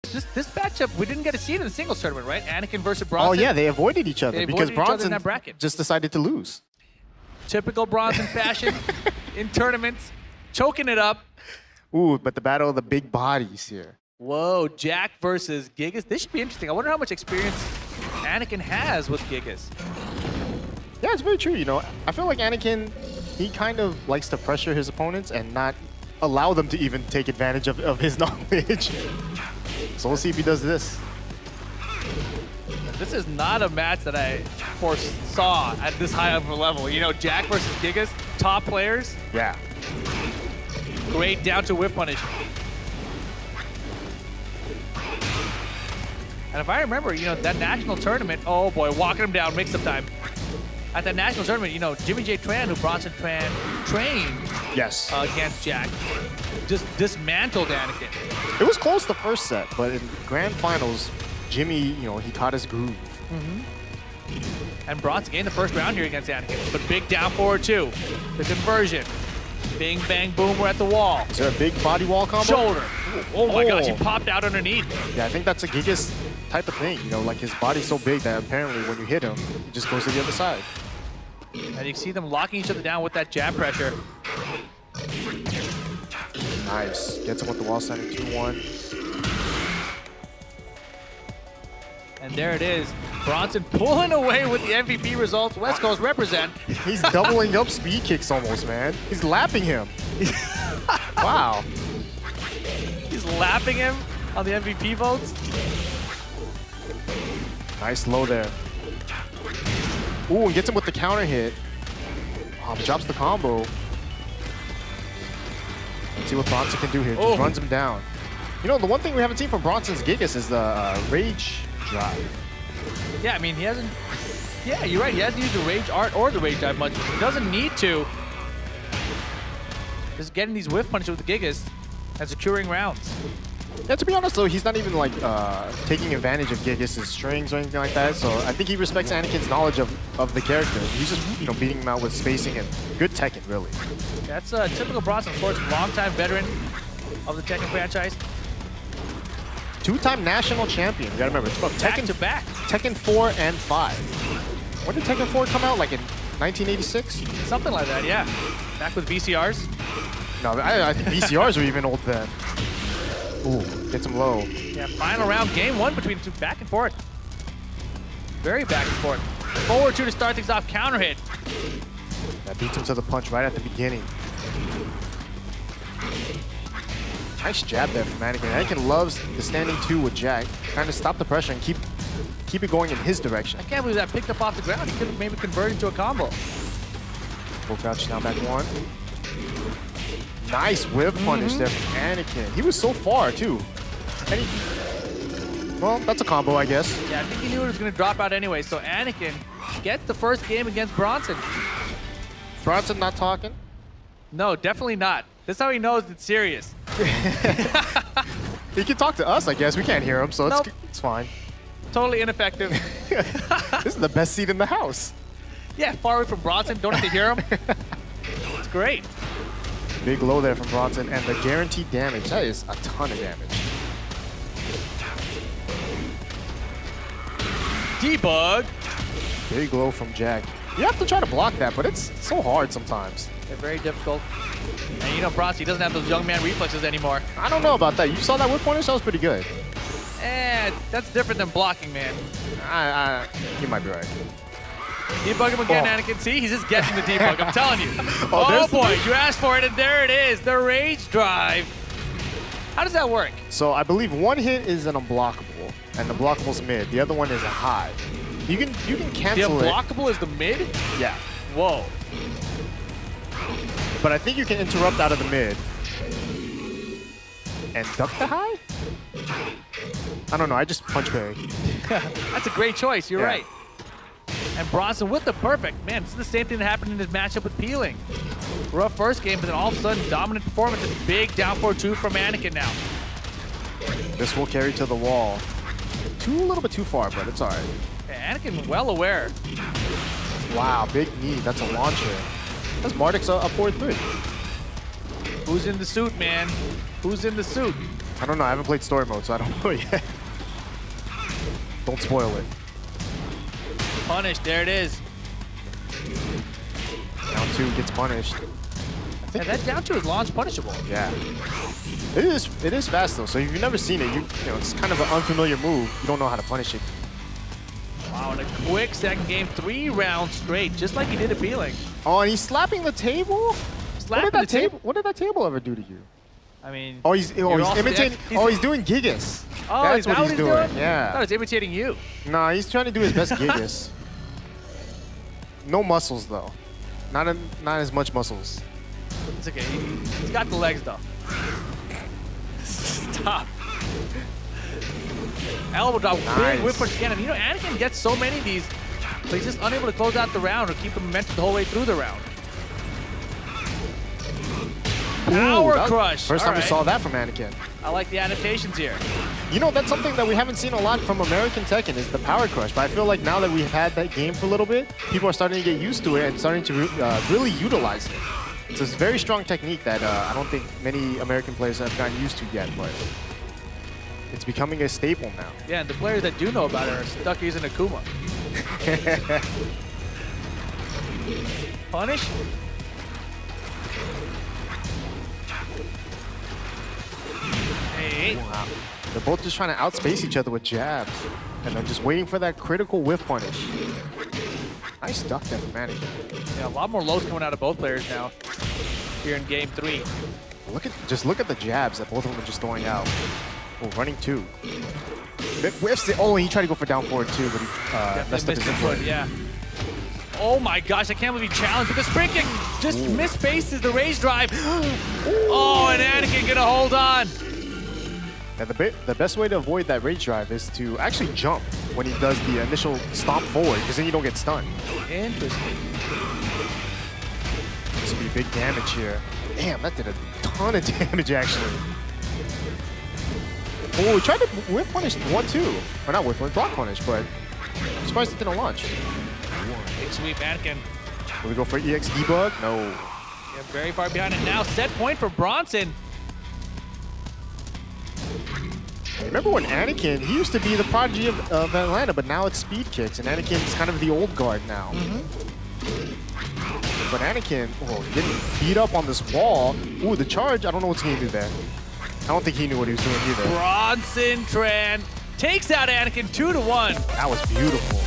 This matchup, we didn't get to see it in the singles tournament, right? Anakin versus Bronson. Oh yeah, they avoided each other They because avoided each other in Bronson that bracket. just decided to lose. Typical Bronson fashion in tournaments, choking it up. Ooh, but the battle of the big bodies here. Whoa, Jack versus Gigas. This should be interesting. I wonder how much experience Anakin has with Gigas. Yeah, it's very true. You know, I feel like Anakin, he kind of likes to pressure his opponents and not allow them to even take advantage of his knowledge. So we'll see if he does this. This is not a match that I foresaw at this high of a level. You know, Jack versus Gigas, top players. Yeah. Great down to whiff punish. And if I remember, you know, that national tournament, oh boy, walking him down, mix-up time. At that national tournament, you know, Jimmy J. Tran, who Bronson Tran trained Yes. against Jack, just dismantled Anakin. It was close the first set, but in grand finals, Jimmy, you know, he caught his groove. And Bronson gained the first round here against Anakin. But big down forward too. The conversion. Bing, bang, boom, we're at the wall. Is there a big body wall combo? Shoulder. Oh my gosh, he popped out underneath. Yeah, I think that's a Gigas type of thing. You know, like his body's so big that apparently when you hit him, he just goes to the other side. And you see them locking each other down with that jab pressure. Nice. Gets him with the wall standing 2-1. And there it is. Bronson pulling away with the MVP results. West Coast represent. He's doubling up speed kicks almost, man. He's lapping him. Wow. He's lapping him on the MVP votes. Nice low there. Ooh, and gets him with the counter hit. Oh, drops the combo. Let's see what Bronson can do here. Just runs him down. You know, the one thing we haven't seen from Bronson's Gigas is the rage drive. Yeah, I mean, he hasn't... Yeah, you're right. He hasn't used the rage art or the rage drive much. He doesn't need to. Just getting these whiff punches with the Gigas and securing rounds. Yeah, to be honest though, he's not even like taking advantage of Gigas' strings or anything like that. So I think he respects Anakin's knowledge of the character. He's just, you know, beating him out with spacing and good Tekken, really. That's a typical Bronson, of course, longtime veteran of the Tekken franchise. Two-time national champion. You gotta remember, it's from Back to back. Tekken 4 and 5. When did Tekken 4 come out? Like in 1986? Something like that, yeah. Back with VCRs. No, I think VCRs were even old then. Ooh, gets him low. Yeah, final round, game one between the two, back and forth. Very back and forth. Forward two to start things off, counter hit. That beats him to the punch right at the beginning. Nice jab there from Anakin. Anakin loves the standing two with Jack. Trying to stop the pressure and keep it going in his direction. I can't believe that picked up off the ground. He could have maybe converted into a combo. Full crouch, now back one. Nice whip punish there from Anakin. He was so far too. And well, that's a combo, I guess. Yeah, I think he knew it was going to drop out anyway, so Anakin gets the first game against Bronson. Bronson not talking? No, definitely not. That's how he knows it's serious. He can talk to us, I guess. We can't hear him, so it's fine. Totally ineffective. This is the best seat in the house. Yeah, far away from Bronson. Don't have to hear him. It's great. Big low there from Bronson, and the guaranteed damage. That is a ton of damage. Debug. Big low from Jack. You have to try to block that, but it's so hard sometimes. They're very difficult. And you know, Bronson, he doesn't have those young man reflexes anymore. I don't know about that. You saw that whip punish? That was pretty good. That's different than blocking, man. You might be right. Debug him again, Anakin. See, he's just getting the debug. I'm telling you. Oh boy, you asked for it, and there it is. The rage drive. How does that work? So I believe one hit is an unblockable, and the blockable's mid. The other one is a high. You can cancel it. The unblockable is the mid? Yeah. Whoa. But I think you can interrupt out of the mid and duck the high? I don't know. I just punch parry. That's a great choice. You're right. And Bronson with the perfect. Man, this is the same thing that happened in his matchup with Peeling. Rough first game, but then all of a sudden, dominant performance. And big down 4-2 from Anakin now. This will carry to the wall. A little bit too far, but it's all right. Anakin well aware. Wow, big knee. That's a launcher. That's Marduk's up 4-3. Who's in the suit, man? Who's in the suit? I don't know. I haven't played story mode, so I don't know yet. Don't spoil it. Punished. There it is. Down 2 gets punished. I Yeah, think that down 2 is launch punishable. yeah. It is fast though. So if you've never seen it, you know it's kind of an unfamiliar move. You don't know how to punish it. Wow, and a quick second game, 3 rounds straight, just like he did appealing. Oh, and he's slapping the table. Slapping the table. What did that table ever do to you? I mean, Oh, he's imitating. He's doing Gigas. Oh, That's is that what he's doing. I thought Yeah. he was imitating you. Nah, he's trying to do his best Gigas. No muscles though. Not as much muscles. It's okay. He's got the legs though. Stop. Elbow drop, Nice. big whip push again. And you know, Anakin gets so many of these, but he's just unable to close out the round or keep the momentum the whole way through the round. Power crush. First All time we right. saw that from Anakin. I like the adaptations here. You know, that's something that we haven't seen a lot from American Tekken is the power crush. But I feel like now that we've had that game for a little bit, people are starting to get used to it and starting to really utilize it. It's a very strong technique that I don't think many American players have gotten used to yet, but it's becoming a staple now. Yeah, and the players that do know about it are stuck using Akuma. Punish. Hey. Wow. They're both just trying to outspace each other with jabs. And they're just waiting for that critical whiff punish. Nice duck there from Anakin. Yeah, a lot more lows coming out of both players now here in game 3. Just look at the jabs that both of them are just throwing out. Oh, running 2. Whiffs it. Oh, and he tried to go for down forward too, but he messed up his input. Yeah. Oh my gosh, I can't believe he challenged because freaking just misspaces the rage drive. Oh, and Anakin gonna hold on. Yeah, the best way to avoid that rage drive is to actually jump when he does the initial stomp forward, because then you don't get stunned. Interesting. This will be big damage here. Damn, that did a ton of damage actually. Oh, he tried to whip punish 1-2. Or not whip punish, block punish, but I'm surprised it didn't launch. Big sweep, Anakin. Will we go for EX debug? No. Yeah, very far behind it now. Set point for Bronson. Remember when Anakin, he used to be the prodigy of Atlanta, but now it's speed kicks, and Anakin's kind of the old guard now. But Anakin, oh, getting beat up on this wall. Ooh, the charge, I don't know what's going to do there. I don't think he knew what he was doing either. Bronson Tran takes out Anakin 2-1. That was beautiful.